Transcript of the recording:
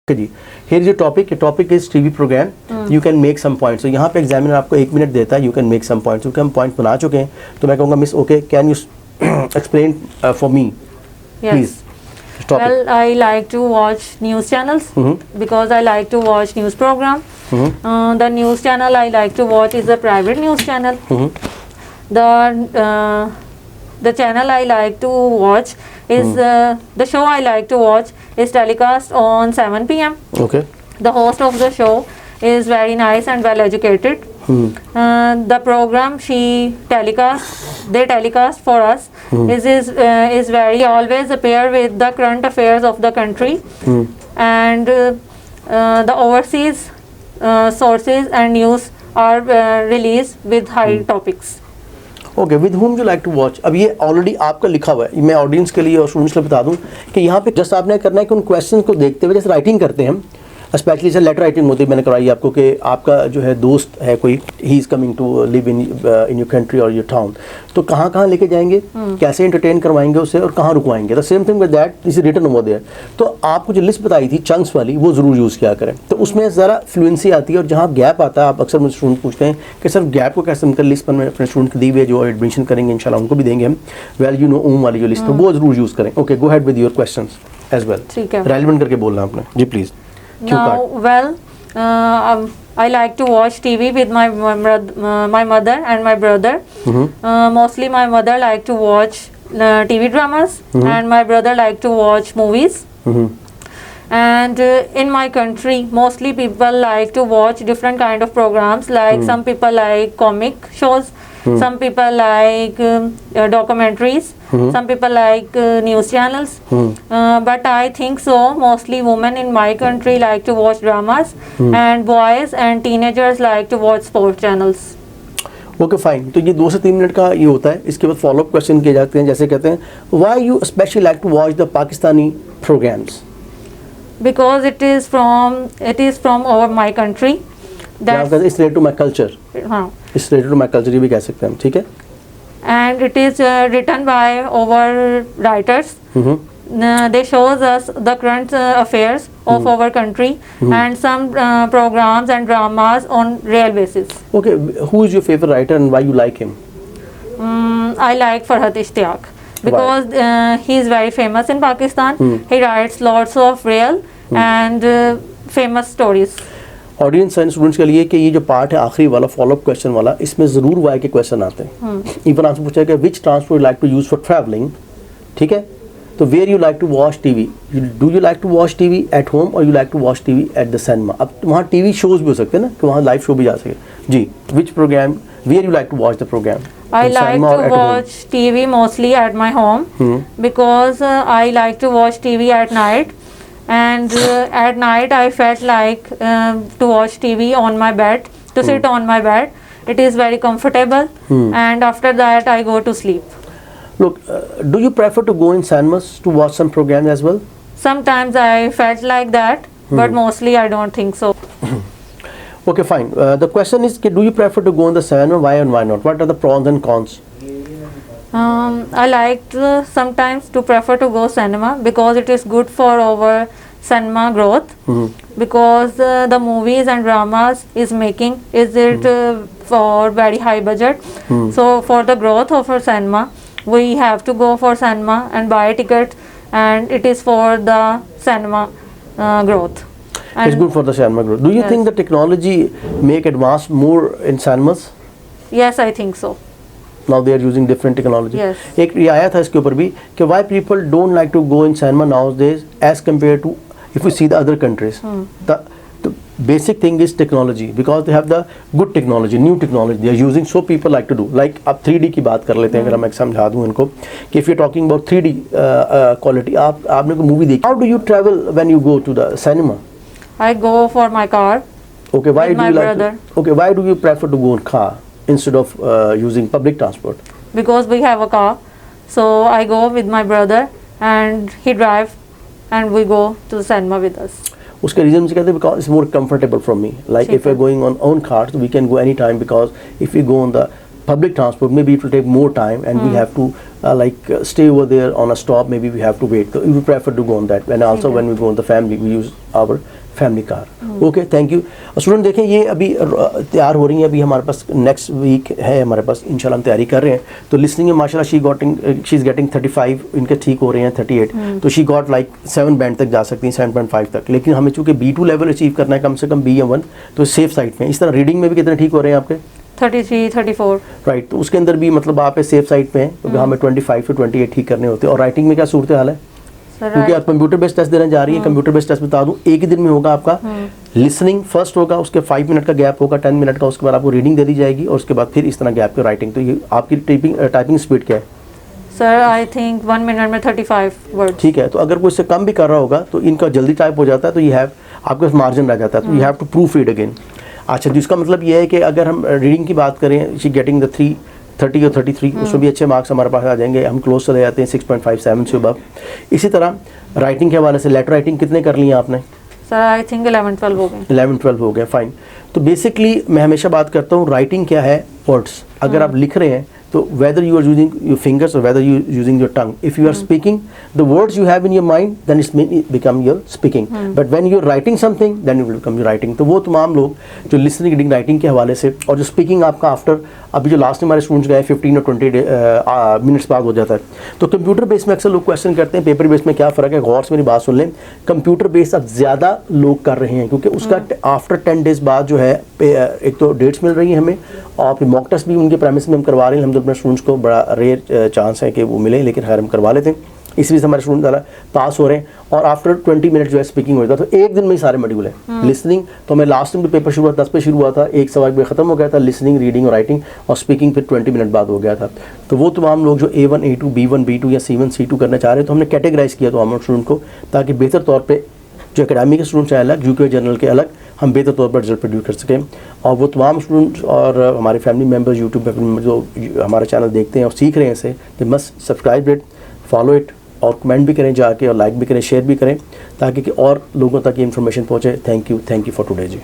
Okay जी, here is topic is TV programme, you can make some points. तो यहाँ पे एग्जामिनर आपको 1 मिनट देता है, you can make some points. क्योंकि हम पॉइंट बना चुके हैं तो मैं कहूँगा miss okay can you explain for me please. Well, I like to watch news channels because I like to watch news program. The news channel I like to watch is a private news channel. The channel I like to watch is the show I like to watch is telecast on 7 p.m. Okay. The host of the show is very nice and well educated. The program they telecast for us is very always appear with the current affairs of the country and the overseas sources and news are released with high topics. Okay, with home you like to watch. अब ये already आपका लिखा हुआ है, मैं audience के लिए और स्टूडेंट्स के लिए बता दूं कि यहाँ पे जस्ट आपने करना है कि उन क्वेश्चन को देखते हुए, जैसे राइटिंग करते हैं हम, स्पेशली जैसे लेटर राइटिंग होती है, मैंने कराई आपको कि आपका जो है दोस्त है कोई, he is coming to live in your country और योर टाउन, तो कहाँ कहाँ लेके जाएंगे, कैसे एंटरटेन करवाएंगे उसे और कहाँ रुकवाएंगे। The same thing with that this is written over there. तो आपको जो लिस्ट बताई थी चंक्स वाली, वो ज़रूर यूज़ किया करें, तो उसमें ज़रा फ्लुएंसी आती है। और जहाँ गैप आता है, आप अक्सर मुझे स्टूडेंट पूछते हैं कि सर गैप को कैसे निकल, लिस्ट पर मैं अपने स्टूडेंट को दी हुई है जो एडमिशन करेंगे इंशाल्लाह उनको भी देंगे हम, वेल यू नो ओम वाली जो लिस्ट है वो ज़रूर यूज़ करें। Okay, go head with your question as well. ठीक है, रेलिवेंट करके बोलना आपने जी please. Now, well, I like to watch TV with my mother and my brother. Mostly my mother like to watch TV dramas and my brother like to watch movies. And in my country, mostly people like to watch different kind of programs. Like some people like comic shows, some people like documentaries, some people like news channels. But I think so mostly women in my country like to watch dramas and boys and teenagers like to watch sport channels. Okay fine, तो ये 2 से 3 minute का ये होता है। इसके बाद follow up question किए जाते हैं, जैसे कहते हैं why you specially like to watch the Pakistani programmes. Because it is from our my country. That's it's related to my culture. हाँ. It's related to my culture, ये भी कह सकते हैं हम, ठीक है। And it is written by our writers. They shows us the current affairs of our country and some programs and dramas on real basis. Okay, who is your favorite writer and why you like him? I like Farhat Ishtiyaq because he is very famous in Pakistan. He writes lots of real and famous stories. Audience and students के लिए कि ये जो part है आखिरी वाला follow up question वाला, इसमें ज़रूर वाई के क्वेश्चन आते हैं। इवन आपसे पूछा है कि which transport like to use for travelling, ठीक है। तो where you like to watch TV, do you like to watch TV at home or you like to watch TV at the cinema. अब वहाँ TV shows भी हो सकते हैं ना, कि वहाँ लाइव शो भी जा सके जी। Which programme, where you like to watch the programme? I like to watch TV mostly at my home because I like to watch TV at night. And at night I felt like to watch TV on my bed, to sit on my bed. It is very comfortable and after that I go to sleep. Look, do you prefer to go in cinemas to watch some programs as well? Sometimes I felt like that, but mostly I don't think so. Okay, fine. The question is, do you prefer to go in the cinema? Why and why not? What are the pros and cons? I like sometimes to prefer to go cinema because it is good for our cinema growth. Because the movies and dramas is it for very high budget. So for the growth of our cinema, we have to go for cinema and buy a ticket, and it is for the cinema growth. And it's good for the cinema growth. Do you think the technology make advance more in cinemas? Yes, I think so. Now they are using different technology. Yes. एक ये आया था इसके ऊपर भी कि why people don't like to go in cinema nowadays as compared to if we see the other countries. The basic thing is technology because they have the good technology, new technology they are using, so people like to do. Like अब 3D की बात कर लेते हैं, अगर मैं समझा दूँ इनको कि if you're talking about 3D quality, आपने कोई मूवी देखी, how do you travel when you go to the cinema? I go for my car. Okay, why with do my you like brother. Okay, why do you prefer to go in car instead of using public transport? Because we have a car, so I go with my brother and he drive and we go to the cinema with us. उसके reason से कहते हैं because it's more comfortable for me. Like if we're going on own cars, we can go anytime, because if we go on the public transport, maybe it will take more time and we have to like stay over there on a stop, maybe we have to wait. So we prefer to go on that. And also when we go on the family, we use our family car. Okay, thank you. Student देखें ये अभी तैयार हो रही है, अभी हमारे पास next week है हमारे पास, इंशाल्लाह हम तैयारी कर रहे हैं। तो लिसनिंग में माशाल्लाह शी इज़ गेटिंग 35, इनके ठीक हो रहे हैं 38, तो शी गॉट लाइक 7 बैंड तक जा सकती हैं, 7.5 तक। लेकिन हमें चूँकि B2 लेवल अचीव करना है कम से कम B या 1, तो सेफ साइड में। इस तरह रीडिंग में भी कितने ठीक हो रहे हैं आपके? 33, 34। राइट, तो उसके अंदर भी मतलब आप सेफ साइड पे हैं, क्योंकि हमें 25 से 28 ठीक करने होते हैं। और राइटिंग में क्या सूरत हाल है? क्योंकि आप कंप्यूटर बेस्ड टेस्ट देने जा रही है, कंप्यूटर बेस्ड टेस्ट बता दूं एक ही दिन में होगा आपका। लिसनिंग फर्स्ट होगा, उसके 5 मिनट का गैप होगा, 10 मिनट का, उसके बाद आपको रीडिंग दे दी जाएगी, और उसके बाद फिर इस तरह गैप की राइटिंग। तो ये आपकी टाइपिंग स्पीड क्या है? सर आई थिंक 1 मिनट में 35 वर्ड। ठीक है, तो अगर कोई इससे कम भी कर रहा होगा तो इनका जल्दी टाइप हो जाता है, तो ये हैव आपके पास मार्जिन रह जाता है, तो you have to proof read again. अच्छा, तो इसका मतलब ये है कि अगर हम रीडिंग की बात करें, शी गेटिंग द 30 और 33, उसमें भी अच्छे मार्क्स हमारे पास आ जाएंगे, हम क्लोज चले जाते हैं 6.57 से अबव। इसी तरह राइटिंग के हवाले से लेटर राइटिंग कितने कर ली हैं आपने? सर आई थिंक 11-12 हो गए। 11-12 हो गए, फाइन। तो बेसिकली मैं हमेशा बात करता हूँ, राइटिंग क्या है? वर्ड्स। अगर आप लिख रहे हैं तो whether you are using your fingers or whether you are using your tongue, if you are speaking the words you have in your mind, then it's become your speaking, but when you are writing something, then it will become your writing। तो वो तमाम लोग जो listening reading writing के हवाले से, और जो स्पीकिंग आपका आफ्टर अभी जो लास्ट में हमारे स्टूडेंट्स गए 15 और 20 मिनट्स बाद हो जाता है। तो कंप्यूटर बेस में अक्सर लोग क्वेश्चन करते हैं, पेपर बेस में क्या फ़र्क है? गौर से मेरी बात सुन लें, कंप्यूटर बेस अब ज़्यादा लोग कर रहे हैं, क्योंकि उसका आफ्टर 10 डेज़ बाद जो है एक तो डेट्स मिल रही हैं हमें, और फिर मॉक टेस्ट भी उनके प्रेमिस में हम करवा रहे हैं। हम तो अपने स्टूडेंट्स को बड़ा रेयर चांस है कि वो मिले, लेकिन खैर हम करवा लेते हैं। इस वजह से हमारे स्टूडेंट ज़्यादा पास हो रहे हैं, और आफ्टर 20 मिनट जो है स्पीकिंग हो जाता है। तो एक दिन में ही सारे मॉड्यूल हैं। लिसनिंग तो हमें लास्ट में पेपर शुरू हुआ 10 पे शुरू हुआ था, 1 सवा 1 पे ख़त्म हो गया था लिसनिंग, रीडिंग और राइटिंग, और स्पीकिंग फिर 20 मिनट बाद हो गया था। तो वो तमाम लोग जो A1, A2, B1, B2 या C1, C2 करना चाह रहे हैं, तो हमने कैटेगराइज किया तो हमारे स्टूडेंट को, ताकि बेहतर तौर पर जो एकेडमी के स्टूडेंट्स हैं अलग, यूके जनरल के अलग, हम बेहतर तौर पर रिजल्ट प्रोड्यूस कर सकें। और वो तमाम स्टूडेंट्स और हमारे फैमिली मेम्बर्स, यूट्यूब पर जो हमारा चैनल देखते हैं और सीख रहे हैं इसे, they must subscribe it, follow it, और कमेंट भी करें जाके, और लाइक भी करें, शेयर भी करें, ताकि और लोगों तक ये इन्फॉर्मेशन पहुँचे। Thank you for today ji.